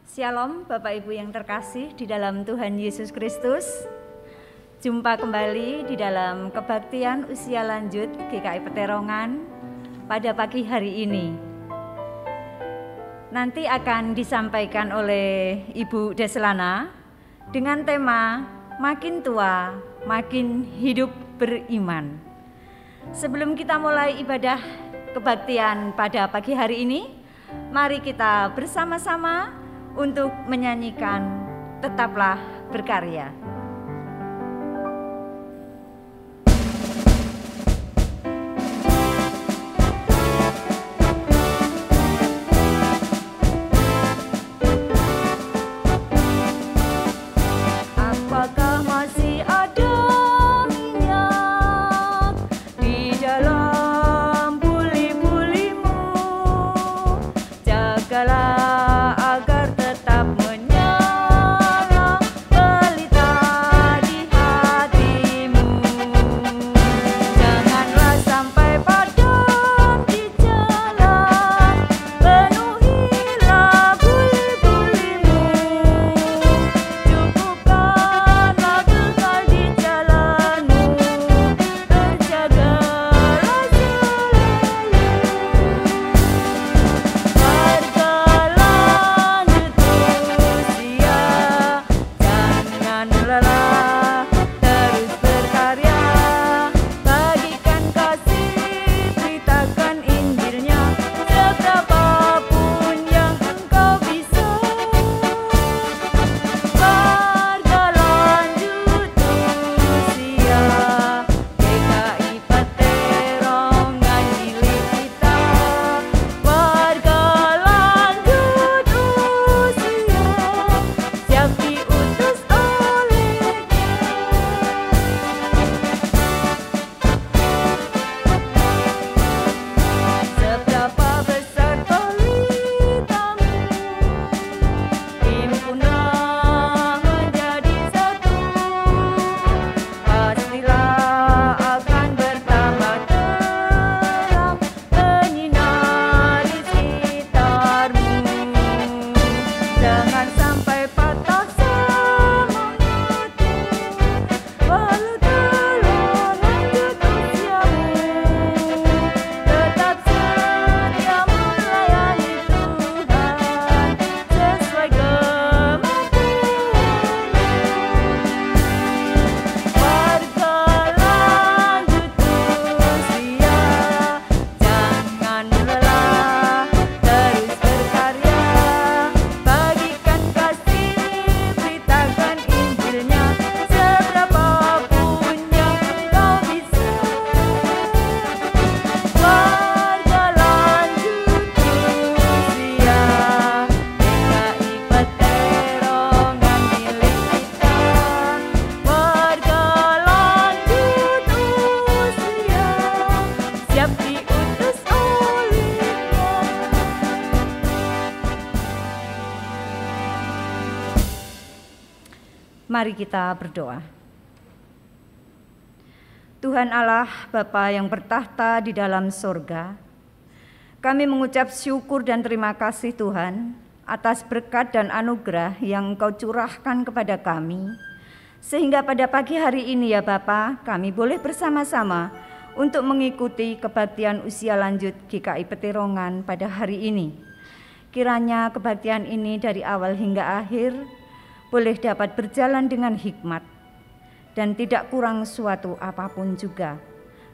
Shalom Bapak Ibu yang terkasih di dalam Tuhan Yesus Kristus. Jumpa kembali di dalam kebaktian usia lanjut GKI Peterongan pada pagi hari ini. Nanti akan disampaikan oleh Ibu Deslana dengan tema Makin Tua, Makin Hidup Beriman. Sebelum kita mulai ibadah kebaktian pada pagi hari ini, mari kita bersama-sama untuk menyanyikan Tetaplah Berkarya. Apakah masih ada minyak di dalam buli-bulimu? Jagalah agar tetap menyala pelita di hatimu. Janganlah sampai padam di jalan, penuhilah buli-bulimu. Cukupkanlah bekal di jalanmu, berjagalah selalu. Warga lanjut usia, jangan lelah, terus berkarya. Bagikan kasih, beritakan Injilnya, seberapapun yang engkau bisa. Warga lanjut usia, GKI Peterongan milik kita. Warga lanjut usia, siap diutus olehnya. Seberapa besar pelitamu, himpunlah menjadi satu. Pastilah akan bertambah terang, menyinari sekitarmu. Jangan sampai patah semangatmu, walau telah lanjut usiamu. Tetap setia melayani Tuhan sesuai kemampuanmu. Warga lanjut usia, jangan lelah, terus berkarya. Bagikan kasih, beritakan Injilnya, seberapapun yang engkau bisa. Warga lanjut usia, GKI Peterongan milik kita. Warga lanjut usia, siap diutus olehnya. Mari kita berdoa. Tuhan Allah, Bapa yang bertahta di dalam sorga, kami mengucap syukur dan terima kasih Tuhan atas berkat dan anugerah yang Engkau curahkan kepada kami, sehingga pada pagi hari ini ya Bapa, kami boleh bersama-sama untuk mengikuti kebaktian usia lanjut GKI Peterongan pada hari ini. Kiranya kebaktian ini dari awal hingga akhir boleh dapat berjalan dengan hikmat dan tidak kurang suatu apapun juga.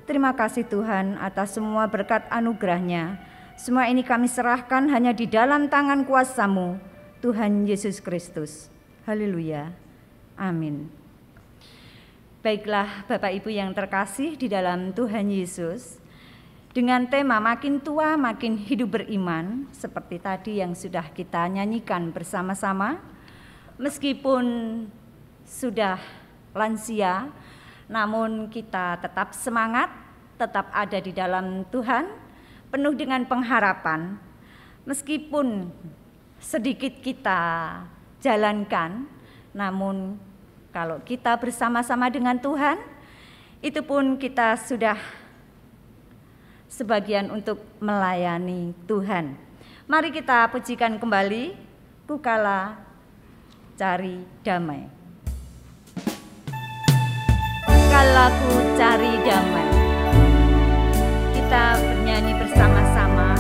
Terima kasih Tuhan atas semua berkat anugerah-Nya. Semua ini kami serahkan hanya di dalam tangan kuasa-Mu, Tuhan Yesus Kristus. Haleluya. Amin. Baiklah Bapak Ibu yang terkasih di dalam Tuhan Yesus, dengan tema Makin Tua Makin Hidup Beriman, seperti tadi yang sudah kita nyanyikan bersama-sama. Meskipun sudah lansia, namun kita tetap semangat, tetap ada di dalam Tuhan, penuh dengan pengharapan. Meskipun sedikit kita jalankan, namun kalau kita bersama-sama dengan Tuhan, itu pun kita sudah sebagian untuk melayani Tuhan. Mari kita pujikan kembali Kukala cari damai. Kalaku cari damai. Kita bernyanyi bersama-sama.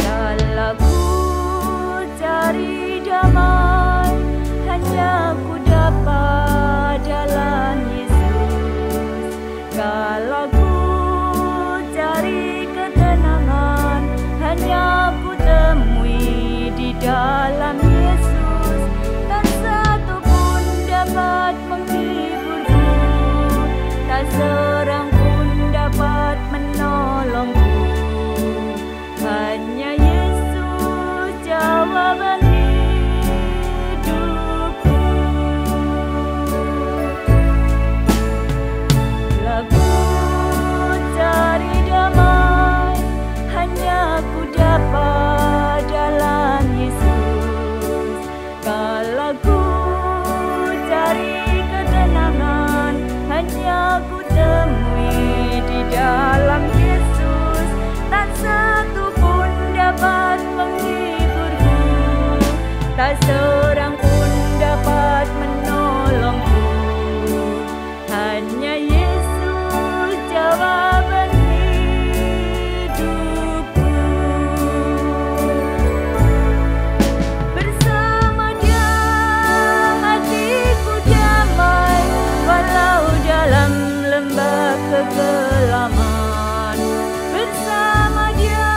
Kalaku cari damai, hanya ku dapat dalam Yesus. Kalau ku cari ketenangan, hanya ku temui di dalam Yesus. Tak satu pun dapat menghiburku, tak seorang pun dapat menolongku. Hanya Yesus jawaban hidupku. Lagu cari damai, hanya ku dapat dalam Yesus. Kalau ku cari ketenangan, hanya ku temui di dalam Yesus. Tak satu pun dapat menghiburku, tak seorang pun dapat menolongku. Hanya Yesus jawaban hidupku. Bersama Dia hatiku damai, walau dalam lembah kekelaman. Bersama Dia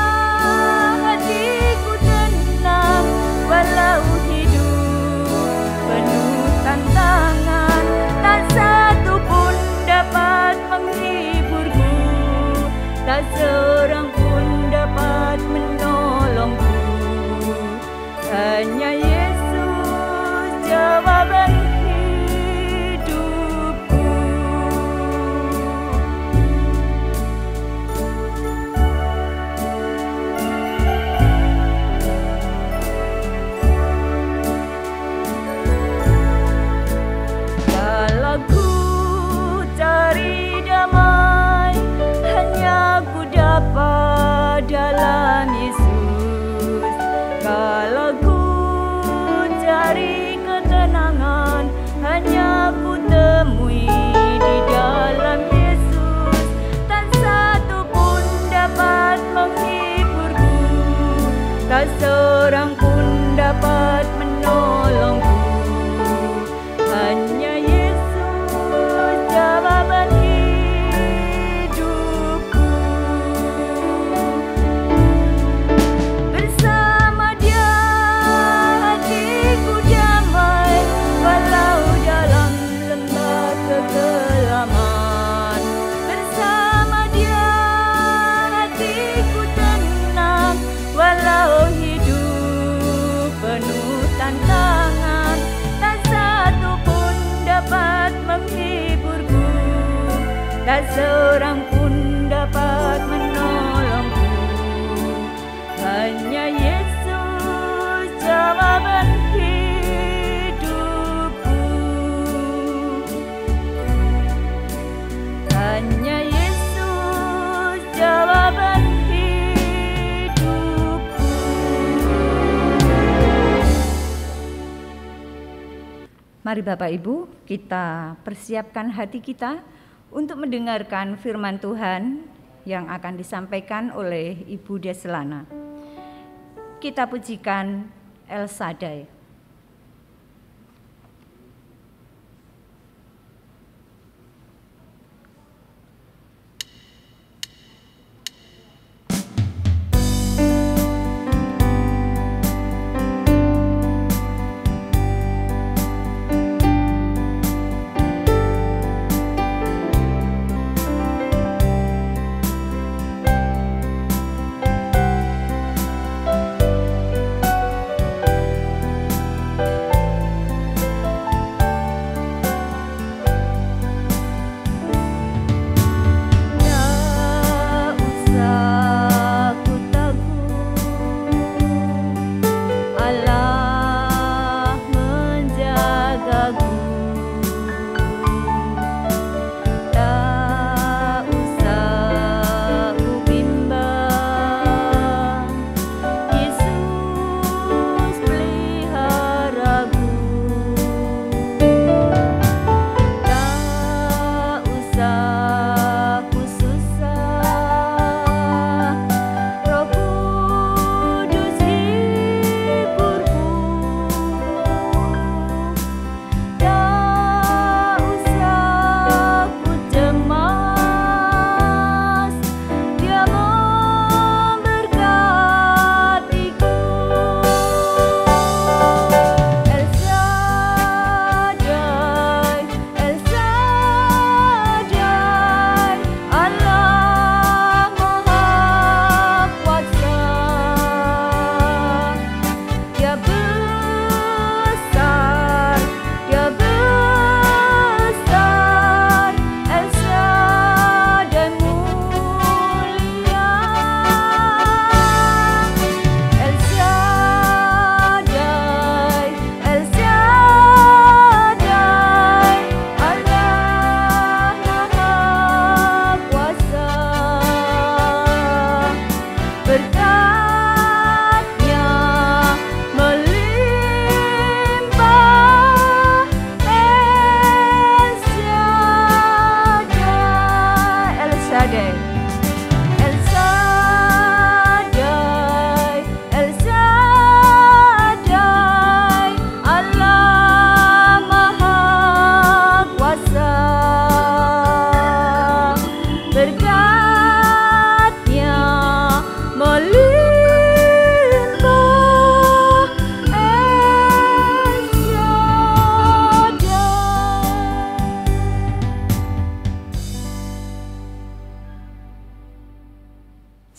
hatiku tenang, walau hidup penuh tantangan. Tak satu pun dapat menghiburku, tak seorang pun dapat menolongku. Hanya Yesus jawaban hidupku. Kalau ku cari damai, hanya ku dapat dalam Yesus. Kalau ku cari ketenangan, hanya ku temui di dalam Yesus. Tak satu pun dapat menghiburku, tak seorang pun dapat menolongku. Hanya Yesus jawaban hidupku. Bersama Dia hatiku damai, walau dalam lembah kekelaman. Bersama Dia hatiku tenang, walau hidup penuh tantangan. Tak satu pun dapat menghiburku, tak seorang pun dapat menolongku. Hanya Yesus jawaban hidupku. Hanya Yesus jawaban hidupku. Mari Bapak Ibu, kita persiapkan hati kita untuk mendengarkan firman Tuhan yang akan disampaikan oleh Ibu Deslana. Kita pujikan El Shaddai.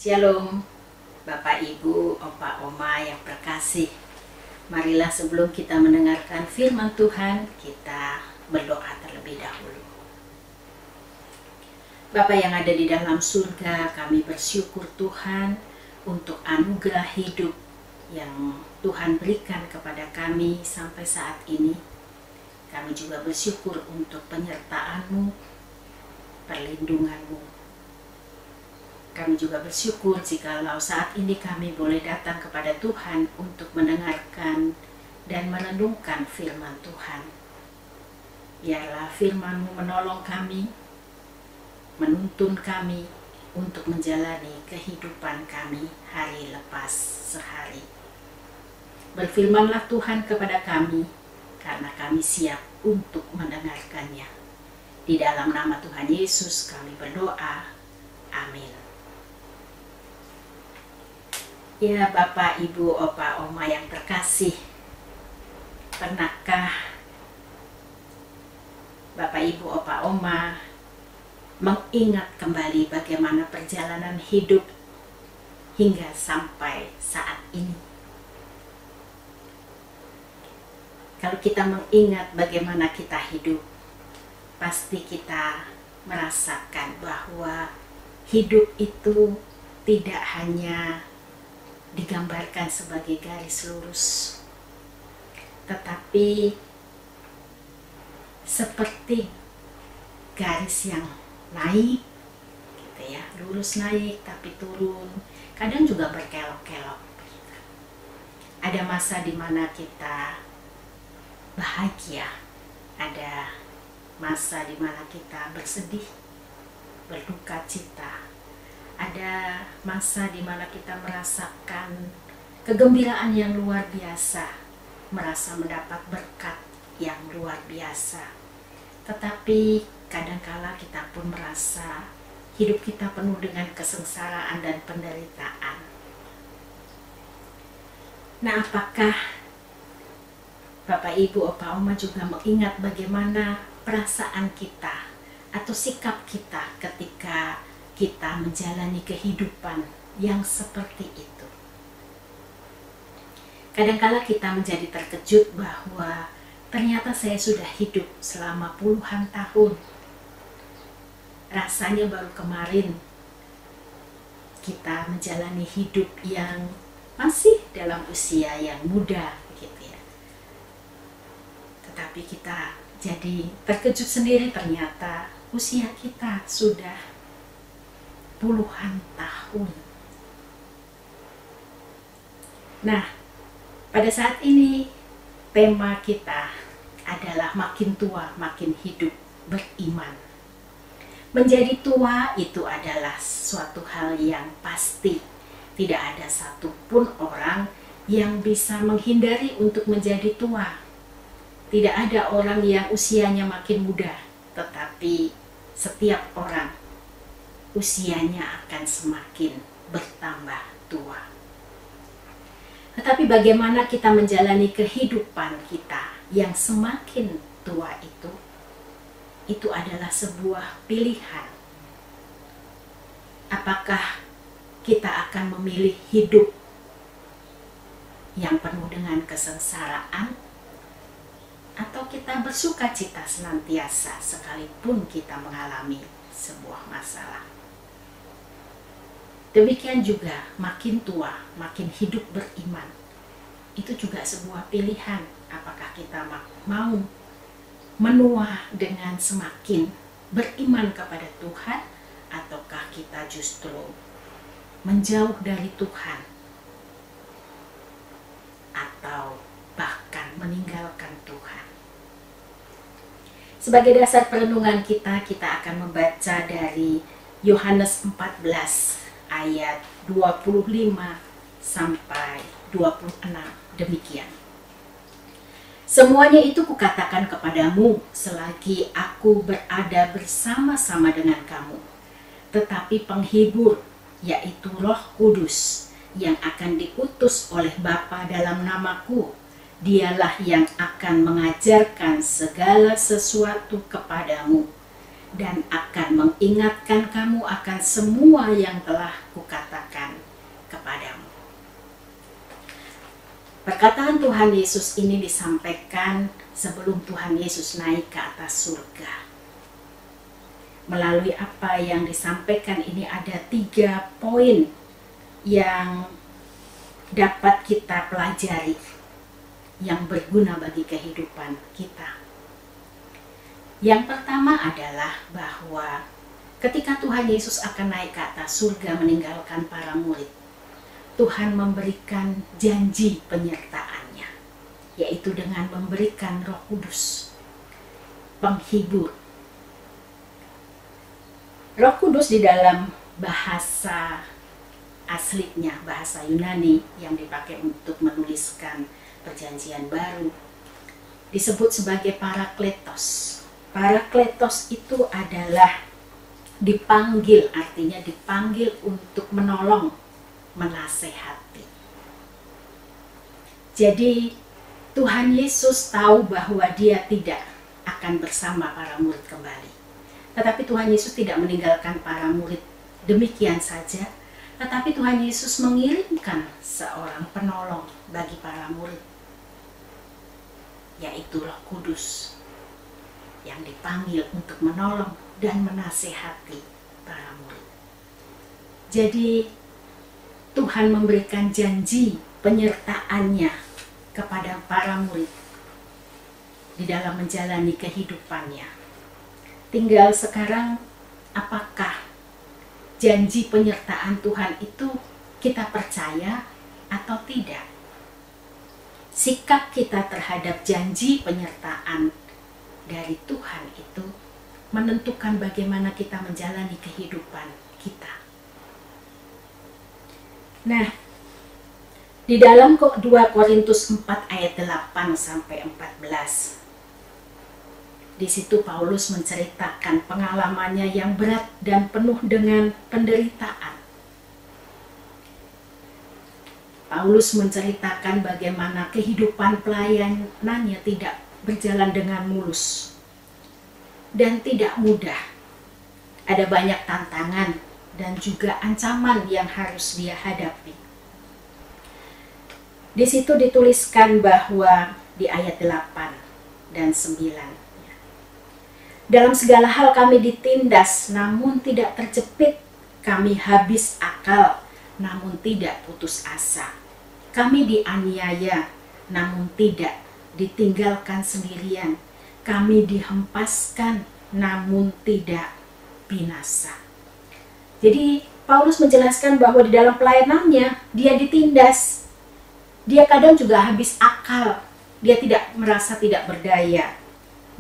Shalom, Bapak, Ibu, Opa, Oma yang terkasih. Marilah sebelum kita mendengarkan firman Tuhan, kita berdoa terlebih dahulu. Bapa yang ada di dalam surga, kami bersyukur Tuhan untuk anugerah hidup yang Tuhan berikan kepada kami sampai saat ini. Kami juga bersyukur untuk penyertaan-Mu, perlindungan-Mu. Kami juga bersyukur jikalau saat ini kami boleh datang kepada Tuhan untuk mendengarkan dan merenungkan firman Tuhan. Biarlah firman-Mu menolong kami, menuntun kami untuk menjalani kehidupan kami hari lepas sehari. Berfirmanlah Tuhan kepada kami, karena kami siap untuk mendengarkannya. Di dalam nama Tuhan Yesus kami berdoa. Amin. Ya Bapak, Ibu, Opa, Oma yang terkasih, pernahkah Bapak, Ibu, Opa, Oma mengingat kembali bagaimana perjalanan hidup hingga sampai saat ini? Kalau kita mengingat bagaimana kita hidup, pasti kita merasakan bahwa hidup itu tidak hanya digambarkan sebagai garis lurus, tetapi seperti garis yang naik gitu ya, lurus naik tapi turun, kadang juga berkelok-kelok. Ada masa di mana kita bahagia, ada masa di mana kita bersedih, berduka cita. Ada masa di mana kita merasakan kegembiraan yang luar biasa, merasa mendapat berkat yang luar biasa. Tetapi kadangkala kita pun merasa hidup kita penuh dengan kesengsaraan dan penderitaan. Nah, apakah Bapak, Ibu, Opa, Oma juga mengingat bagaimana perasaan kita atau sikap kita ketika kita menjalani kehidupan yang seperti itu? Kadangkala kita menjadi terkejut bahwa ternyata saya sudah hidup selama puluhan tahun. Rasanya baru kemarin kita menjalani hidup yang masih dalam usia yang muda gitu ya. Tetapi kita jadi terkejut sendiri, ternyata usia kita sudah puluhan tahun. Nah, pada saat ini tema kita adalah makin tua makin hidup beriman. Menjadi tua itu adalah suatu hal yang pasti. Tidak ada satupun orang yang bisa menghindari untuk menjadi tua. Tidak ada orang yang usianya makin muda, tetapi setiap orang usianya akan semakin bertambah tua. Tetapi bagaimana kita menjalani kehidupan kita yang semakin tua itu? Itu adalah sebuah pilihan. Apakah kita akan memilih hidup yang penuh dengan kesengsaraan, atau kita bersuka cita senantiasa sekalipun kita mengalami sebuah masalah? Demikian juga makin tua, makin hidup beriman. Itu juga sebuah pilihan. Apakah kita mau menua dengan semakin beriman kepada Tuhan, ataukah kita justru menjauh dari Tuhan, atau bahkan meninggalkan Tuhan? Sebagai dasar perenungan kita akan membaca dari Yohanes 14 ayat 25 sampai 26. Demikian. Semuanya itu kukatakan kepadamu selagi aku berada bersama-sama dengan kamu. Tetapi penghibur, yaitu Roh Kudus, yang akan diutus oleh Bapa dalam namaku, dialah yang akan mengajarkan segala sesuatu kepadamu dan akan mengingatkan kamu akan semua yang telah kukatakan kepadamu. Perkataan Tuhan Yesus ini disampaikan sebelum Tuhan Yesus naik ke atas surga. Melalui apa yang disampaikan ini ada 3 poin yang dapat kita pelajari yang berguna bagi kehidupan kita. Yang pertama adalah bahwa ketika Tuhan Yesus akan naik ke atas surga meninggalkan para murid, Tuhan memberikan janji penyertaannya, yaitu dengan memberikan Roh Kudus, penghibur. Roh Kudus di dalam bahasa aslinya, bahasa Yunani yang dipakai untuk menuliskan Perjanjian Baru, disebut sebagai Parakletos. Parakletos itu adalah dipanggil, artinya dipanggil untuk menolong, menasehati. Jadi Tuhan Yesus tahu bahwa dia tidak akan bersama para murid kembali. Tetapi Tuhan Yesus tidak meninggalkan para murid demikian saja, tetapi Tuhan Yesus mengirimkan seorang penolong bagi para murid, yaitu Roh Kudus yang dipanggil untuk menolong dan menasehati para murid. Jadi Tuhan memberikan janji penyertaannya kepada para murid di dalam menjalani kehidupannya. Tinggal sekarang, apakah janji penyertaan Tuhan itu kita percaya atau tidak? Sikap kita terhadap janji penyertaan dari Tuhan itu menentukan bagaimana kita menjalani kehidupan kita. Nah, di dalam 2 Korintus 4 ayat 8 sampai 14, di situ Paulus menceritakan pengalamannya yang berat dan penuh dengan penderitaan. Paulus menceritakan bagaimana kehidupan pelayanannya tidak berjalan dengan mulus dan tidak mudah. Ada banyak tantangan dan juga ancaman yang harus dia hadapi. Di situ dituliskan bahwa di ayat 8 dan 9, dalam segala hal kami ditindas, namun tidak terjepit. Kami habis akal, namun tidak putus asa. Kami dianiaya, namun tidak ditinggalkan sendirian. Kami dihempaskan, namun tidak binasa. Jadi Paulus menjelaskan bahwa di dalam pelayanannya, dia ditindas. Dia kadang juga habis akal. Dia tidak merasa tidak berdaya.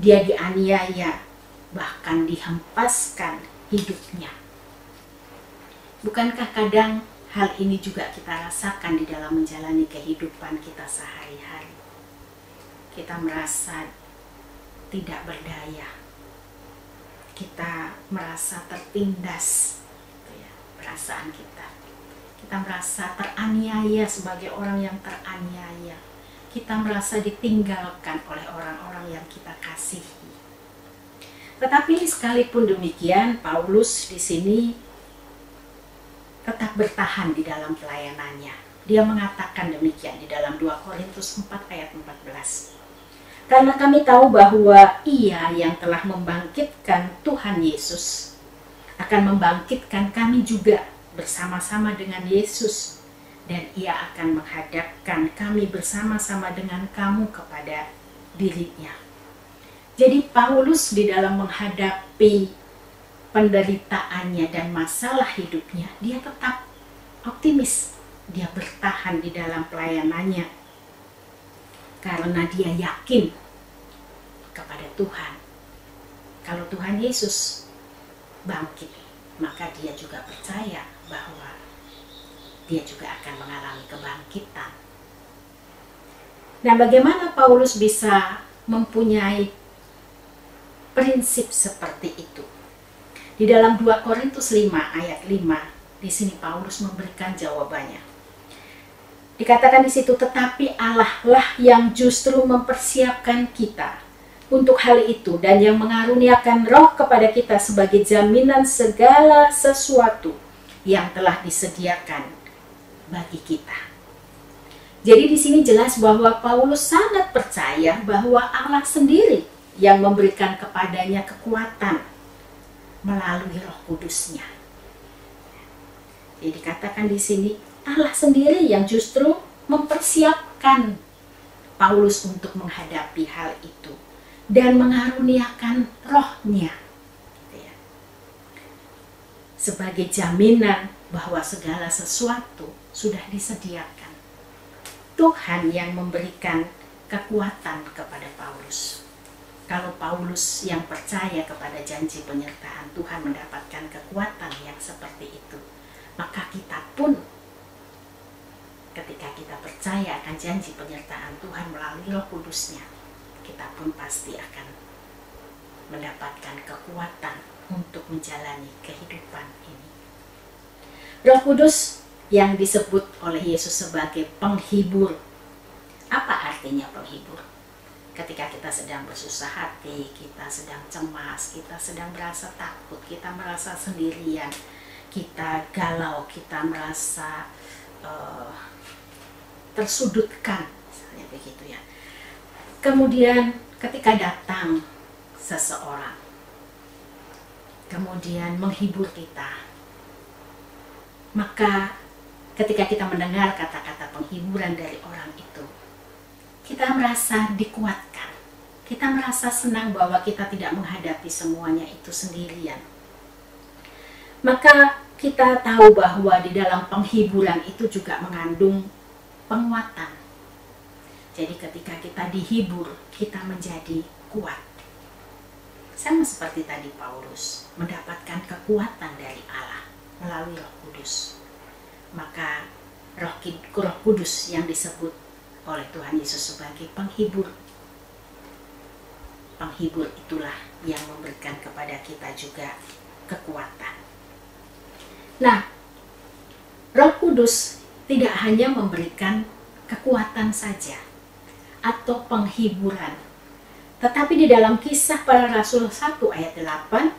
Dia dianiaya, bahkan dihempaskan hidupnya. Bukankah kadang hal ini juga kita rasakan di dalam menjalani kehidupan kita sehari-hari? Kita merasa tidak berdaya. Kita merasa tertindas, perasaan kita. Kita merasa teraniaya sebagai orang yang teraniaya. Kita merasa ditinggalkan oleh orang-orang yang kita kasihi. Tetapi sekalipun demikian, Paulus di sini tetap bertahan di dalam pelayanannya. Dia mengatakan demikian di dalam 2 Korintus 4 ayat 14. Karena kami tahu bahwa Ia yang telah membangkitkan Tuhan Yesus akan membangkitkan kami juga bersama-sama dengan Yesus, dan Ia akan menghadapkan kami bersama-sama dengan kamu kepada dirinya. Jadi Paulus di dalam menghadapi penderitaannya dan masalah hidupnya, dia tetap optimis. Dia bertahan di dalam pelayanannya karena dia yakin kepada Tuhan. Kalau Tuhan Yesus bangkit, maka dia juga percaya bahwa dia juga akan mengalami kebangkitan. Nah, bagaimana Paulus bisa mempunyai prinsip seperti itu? Di dalam 2 Korintus 5 ayat 5, di sini Paulus memberikan jawabannya. Dikatakan di situ, tetapi Allah lah yang justru mempersiapkan kita untuk hal itu dan yang mengaruniakan roh kepada kita sebagai jaminan segala sesuatu yang telah disediakan bagi kita. Jadi di sini jelas bahwa Paulus sangat percaya bahwa Allah sendiri yang memberikan kepadanya kekuatan melalui Roh Kudus-Nya. Jadi dikatakan di sini Allah sendiri yang justru mempersiapkan Paulus untuk menghadapi hal itu dan mengaruniakan rohnya sebagai jaminan bahwa segala sesuatu sudah disediakan. Tuhan yang memberikan kekuatan kepada Paulus. Kalau Paulus yang percaya kepada janji penyertaan Tuhan mendapatkan kekuatan yang seperti itu, maka kita pun ketika kita percaya akan janji penyertaan Tuhan melalui Roh Kudus-Nya, kita pun pasti akan mendapatkan kekuatan untuk menjalani kehidupan ini. Roh Kudus yang disebut oleh Yesus sebagai penghibur. Apa artinya penghibur? Ketika kita sedang bersusah hati, kita sedang cemas, kita sedang merasa takut, kita merasa sendirian, kita galau, kita merasa tersudutkan, misalnya begitu ya. Kemudian ketika datang seseorang, kemudian menghibur kita, maka ketika kita mendengar kata-kata penghiburan dari orang itu, kita merasa dikuatkan. Kita merasa senang bahwa kita tidak menghadapi semuanya itu sendirian. Maka kita tahu bahwa di dalam penghiburan itu juga mengandung penguatan. Jadi ketika kita dihibur, kita menjadi kuat. Sama seperti tadi Paulus, mendapatkan kekuatan dari Allah melalui Roh Kudus. Maka Roh Kudus yang disebut oleh Tuhan Yesus sebagai penghibur. Penghibur itulah yang memberikan kepada kita juga kekuatan. Nah, Roh Kudus tidak hanya memberikan kekuatan saja atau penghiburan, tetapi di dalam Kisah Para Rasul 1 ayat 8,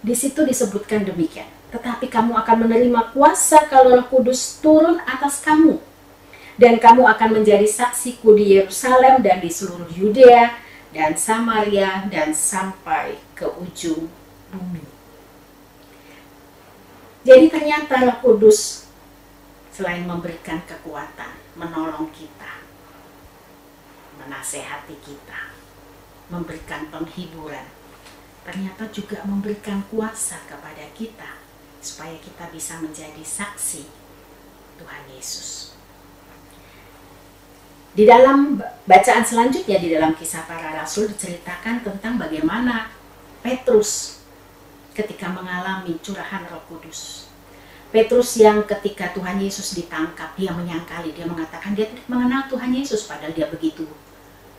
di situ disebutkan demikian. Tetapi kamu akan menerima kuasa kalau Roh Kudus turun atas kamu. Dan kamu akan menjadi saksiku di Yerusalem dan di seluruh Yudea dan Samaria dan sampai ke ujung bumi. Jadi ternyata Roh Kudus selain memberikan kekuatan, menolong kita, menasehati kita, memberikan penghiburan, ternyata juga memberikan kuasa kepada kita supaya kita bisa menjadi saksi Tuhan Yesus. Di dalam bacaan selanjutnya di dalam Kisah Para Rasul diceritakan tentang bagaimana Petrus ketika mengalami curahan Roh Kudus. Petrus yang ketika Tuhan Yesus ditangkap, dia menyangkali, dia mengatakan dia tidak mengenal Tuhan Yesus, padahal dia begitu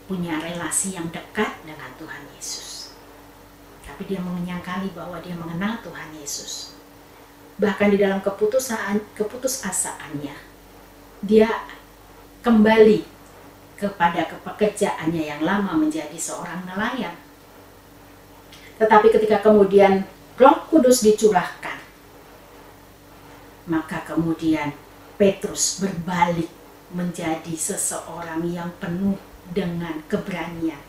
punya relasi yang dekat dengan Tuhan Yesus. Tapi dia menyangkali bahwa dia mengenal Tuhan Yesus. Bahkan di dalam keputusasaannya, dia kembali kepada pekerjaannya yang lama menjadi seorang nelayan. Tetapi ketika kemudian Roh Kudus dicurahkan, maka kemudian Petrus berbalik menjadi seseorang yang penuh dengan keberanian.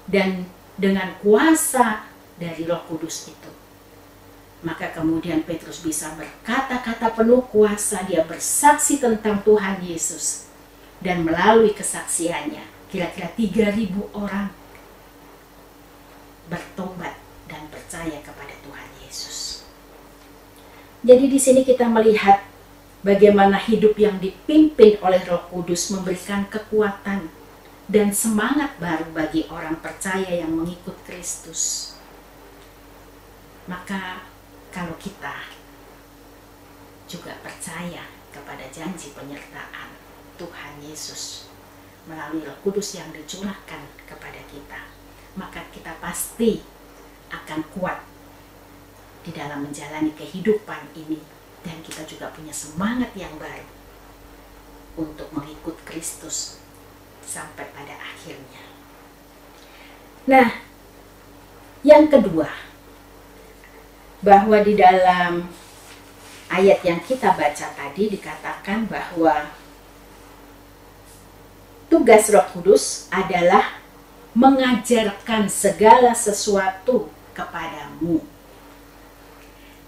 Dan dengan kuasa dari Roh Kudus itu, maka kemudian Petrus bisa berkata-kata penuh kuasa, dia bersaksi tentang Tuhan Yesus. Dan melalui kesaksiannya, kira-kira 3.000 orang bertobat dan percaya kepada Tuhan Yesus. Jadi di sini kita melihat bagaimana hidup yang dipimpin oleh Roh Kudus memberikan kekuatan dan semangat baru bagi orang percaya yang mengikut Kristus. Maka kalau kita juga percaya kepada janji penyertaan Tuhan Yesus melalui Roh Kudus yang dicurahkan kepada kita, maka kita pasti akan kuat di dalam menjalani kehidupan ini, dan kita juga punya semangat yang baru untuk mengikut Kristus sampai pada akhirnya. Nah, yang kedua, bahwa di dalam ayat yang kita baca tadi dikatakan bahwa tugas Roh Kudus adalah mengajarkan segala sesuatu kepadamu.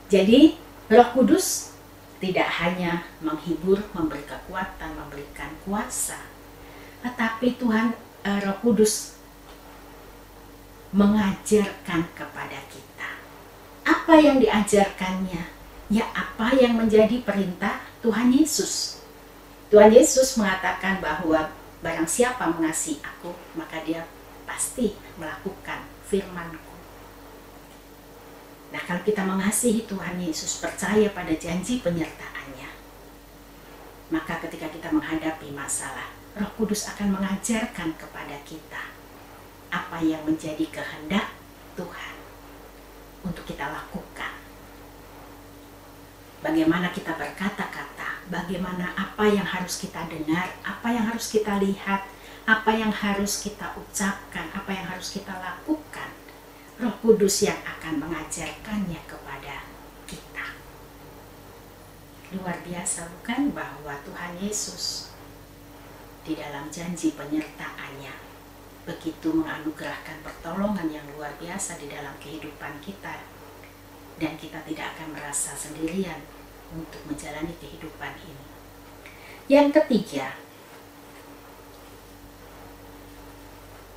Jadi, Roh Kudus tidak hanya menghibur, memberi kekuatan, memberikan kuasa, tetapi Roh Kudus mengajarkan kepada kita. Apa yang diajarkannya? Ya, apa yang menjadi perintah Tuhan Yesus. Tuhan Yesus mengatakan bahwa barang siapa mengasihi aku, maka dia pasti melakukan firman-Ku. Nah, kalau kita mengasihi Tuhan Yesus, percaya pada janji penyertaan-Nya, maka ketika kita menghadapi masalah, Roh Kudus akan mengajarkan kepada kita apa yang menjadi kehendak Tuhan untuk kita lakukan. Bagaimana kita berkata-kata, bagaimana apa yang harus kita dengar, apa yang harus kita lihat, apa yang harus kita ucapkan, apa yang harus kita lakukan. Roh Kudus yang akan mengajarkannya kepada kita. Luar biasa bukan bahwa Tuhan Yesus di dalam janji penyertaan-Nya begitu menganugerahkan pertolongan yang luar biasa di dalam kehidupan kita, dan kita tidak akan merasa sendirian untuk menjalani kehidupan ini. Yang ketiga,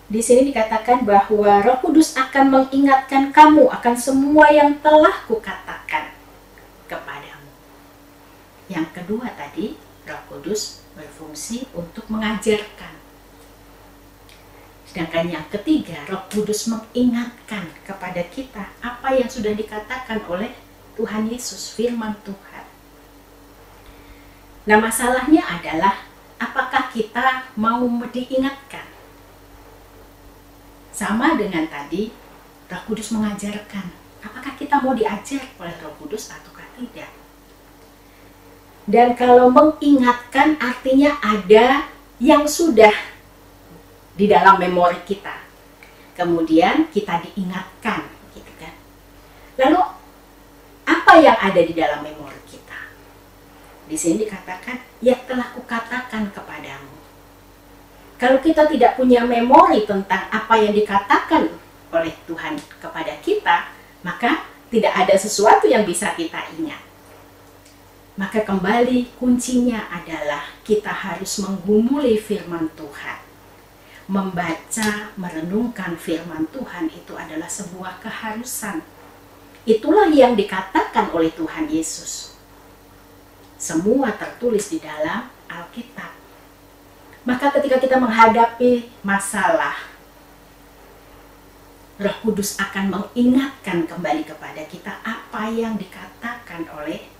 di sini dikatakan bahwa Roh Kudus akan mengingatkan kamu akan semua yang telah kukatakan kepadamu. Yang kedua tadi, Roh Kudus berfungsi untuk mengajarkan. Sedangkan yang ketiga, Roh Kudus mengingatkan kepada kita apa yang sudah dikatakan oleh Tuhan Yesus, firman Tuhan. Nah, masalahnya adalah apakah kita mau diingatkan? Sama dengan tadi, Roh Kudus mengajarkan. Apakah kita mau diajar oleh Roh Kudus ataukah tidak? Dan kalau mengingatkan artinya ada yang sudah di dalam memori kita, kemudian kita diingatkan, gitu kan? Lalu apa yang ada di dalam memori kita? Di sini dikatakan, ya telah kukatakan kepadamu. Kalau kita tidak punya memori tentang apa yang dikatakan oleh Tuhan kepada kita, maka tidak ada sesuatu yang bisa kita ingat. Maka kembali kuncinya adalah kita harus menggumuli firman Tuhan. Membaca, merenungkan firman Tuhan itu adalah sebuah keharusan. Itulah yang dikatakan oleh Tuhan Yesus. Semua tertulis di dalam Alkitab. Maka ketika kita menghadapi masalah, Roh Kudus akan mengingatkan kembali kepada kita apa yang dikatakan oleh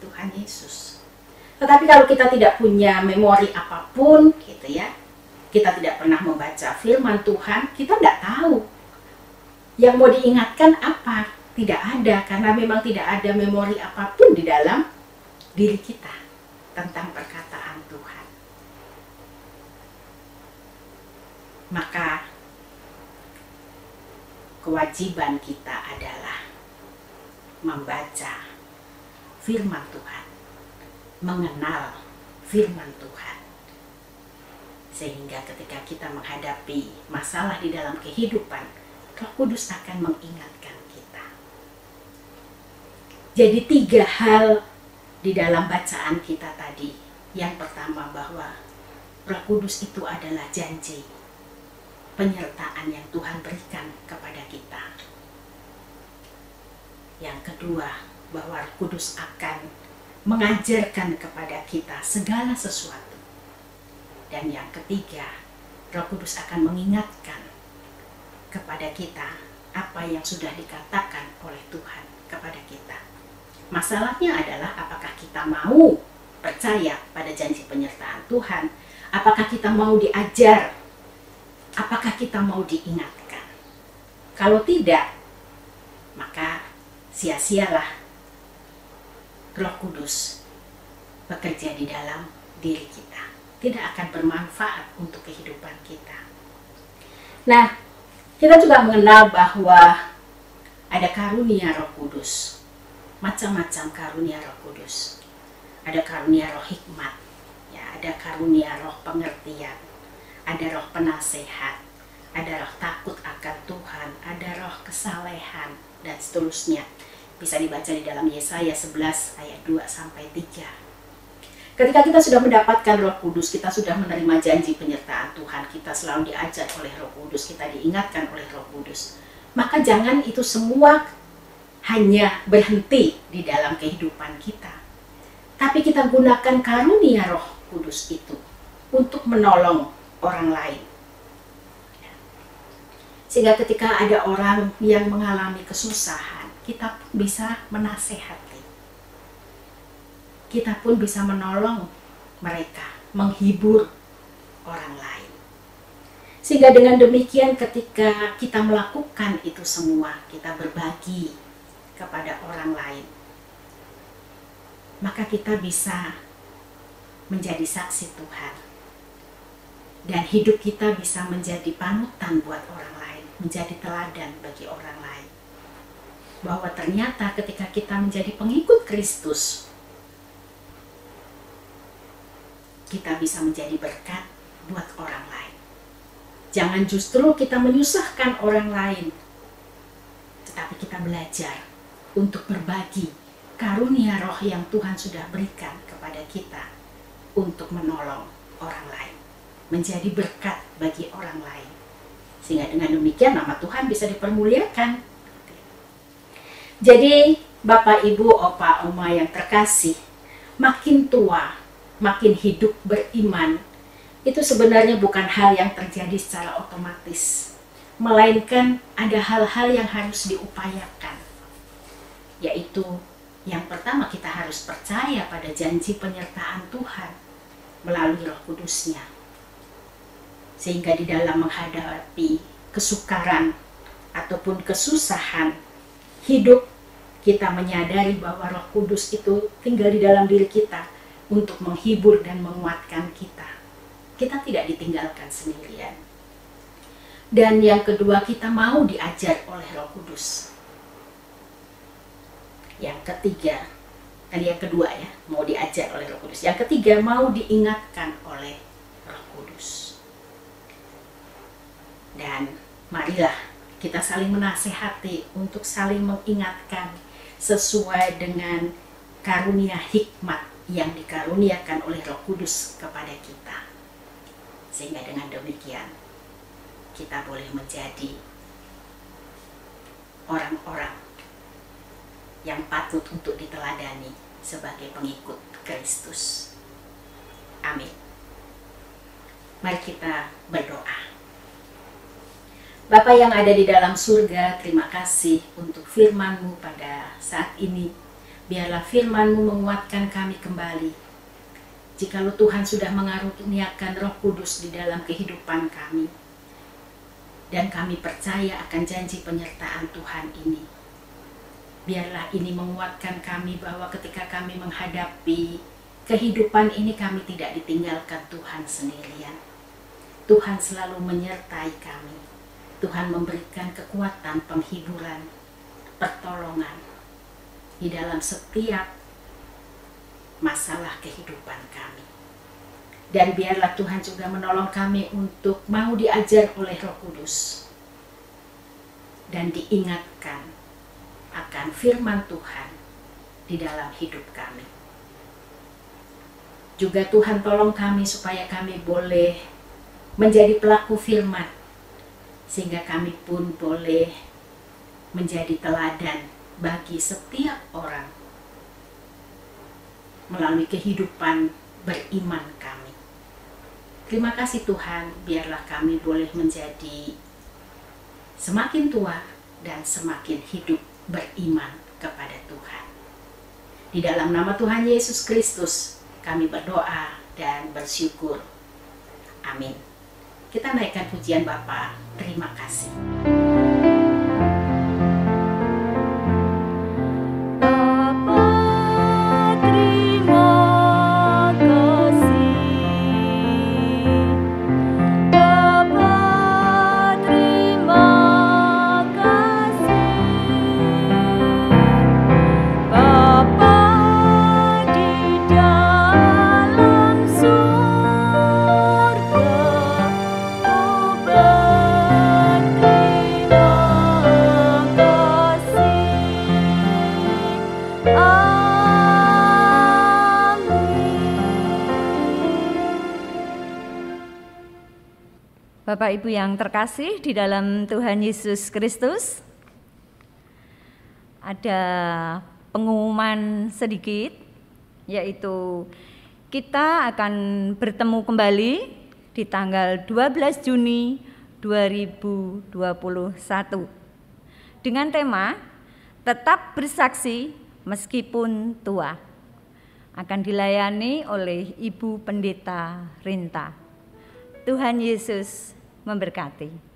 Tuhan Yesus. Tetapi kalau kita tidak punya memori apapun, gitu ya, kita tidak pernah membaca firman Tuhan, kita tidak tahu yang mau diingatkan apa. Tidak ada, karena memang tidak ada memori apapun di dalam diri kita tentang perkataan Tuhan. Maka kewajiban kita adalah membaca firman Tuhan, mengenal firman Tuhan, sehingga ketika kita menghadapi masalah di dalam kehidupan, Roh Kudus akan mengingatkan kita. Jadi 3 hal di dalam bacaan kita tadi. Yang pertama, bahwa Roh Kudus itu adalah janji penyertaan yang Tuhan berikan kepada kita. Yang kedua, bahwa Roh Kudus akan mengajarkan kepada kita segala sesuatu. Dan yang ketiga, Roh Kudus akan mengingatkan kepada kita apa yang sudah dikatakan oleh Tuhan kepada kita. Masalahnya adalah apakah kita mau percaya pada janji penyertaan Tuhan, apakah kita mau diajar, apakah kita mau diingatkan. Kalau tidak, maka sia-sialah Roh Kudus bekerja di dalam diri kita. Tidak akan bermanfaat untuk kehidupan kita. Nah, Kita juga mengenal bahwa ada karunia Roh Kudus. Macam-macam karunia Roh Kudus. Ada karunia roh hikmat, ya, ada karunia roh pengertian, ada roh penasehat, ada roh takut akan Tuhan, ada roh kesalehan, dan seterusnya. Bisa dibaca di dalam Yesaya 11 ayat 2 sampai 3. Ketika kita sudah mendapatkan Roh Kudus, kita sudah menerima janji penyertaan Tuhan, kita selalu diajar oleh Roh Kudus, kita diingatkan oleh Roh Kudus. Maka jangan itu semua hanya berhenti di dalam kehidupan kita. Tapi kita gunakan karunia Roh Kudus itu untuk menolong orang lain. Sehingga ketika ada orang yang mengalami kesusahan, kita pun bisa menasehati. Kita pun bisa menolong mereka, menghibur orang lain. Sehingga dengan demikian ketika kita melakukan itu semua, kita berbagi kepada orang lain, maka kita bisa menjadi saksi Tuhan. Dan hidup kita bisa menjadi panutan buat orang lain, menjadi teladan bagi orang lain. Bahwa ternyata ketika kita menjadi pengikut Kristus, kita bisa menjadi berkat buat orang lain. Jangan justru kita menyusahkan orang lain, tetapi kita belajar untuk berbagi karunia roh yang Tuhan sudah berikan kepada kita untuk menolong orang lain, menjadi berkat bagi orang lain. Sehingga dengan demikian nama Tuhan bisa dipermuliakan. Jadi Bapak, Ibu, Opa, Oma yang terkasih, makin tua, makin hidup beriman, itu sebenarnya bukan hal yang terjadi secara otomatis, melainkan ada hal-hal yang harus diupayakan. Yaitu yang pertama, kita harus percaya pada janji penyertaan Tuhan melalui Roh Kudus-Nya. Sehingga di dalam menghadapi kesukaran ataupun kesusahan hidup, kita menyadari bahwa Roh Kudus itu tinggal di dalam diri kita untuk menghibur dan menguatkan kita. Kita tidak ditinggalkan sendirian. Dan yang kedua, kita mau diajar oleh Roh Kudus. Yang ketiga, yang kedua ya, mau diajar oleh Roh Kudus. Yang ketiga, mau diingatkan oleh Roh Kudus. Dan marilah kita saling menasehati untuk saling mengingatkan sesuai dengan karunia hikmat yang dikaruniakan oleh Roh Kudus kepada kita. Sehingga dengan demikian kita boleh menjadi orang-orang yang patut untuk diteladani sebagai pengikut Kristus. Amin. Mari kita berdoa. Bapa yang ada di dalam surga, terima kasih untuk firman-Mu pada saat ini. Biarlah firman-Mu menguatkan kami kembali. Jikalau Tuhan sudah mengaruniakan Roh Kudus di dalam kehidupan kami, dan kami percaya akan janji penyertaan Tuhan ini, biarlah ini menguatkan kami bahwa ketika kami menghadapi kehidupan ini, kami tidak ditinggalkan Tuhan sendirian. Tuhan selalu menyertai kami. Tuhan memberikan kekuatan, penghiburan, pertolongan di dalam setiap masalah kehidupan kami. Dan biarlah Tuhan juga menolong kami untuk mau diajar oleh Roh Kudus dan diingatkan akan firman Tuhan di dalam hidup kami. Juga Tuhan tolong kami supaya kami boleh menjadi pelaku firman, sehingga kami pun boleh menjadi teladan bagi setiap orang melalui kehidupan beriman kami. Terima kasih Tuhan, biarlah kami boleh menjadi semakin tua dan semakin hidup beriman kepada Tuhan. Di dalam nama Tuhan Yesus Kristus kami berdoa dan bersyukur. Amin. Kita naikkan pujian Bapa. Terima kasih. Bapa, terima Bapak Ibu yang terkasih di dalam Tuhan Yesus Kristus, ada pengumuman sedikit, yaitu kita akan bertemu kembali di tanggal 12 Juni 2021 dengan tema Tetap Bersaksi Meskipun Tua. Akan dilayani oleh Ibu Pendeta Rinta. Tuhan Yesus memberkati.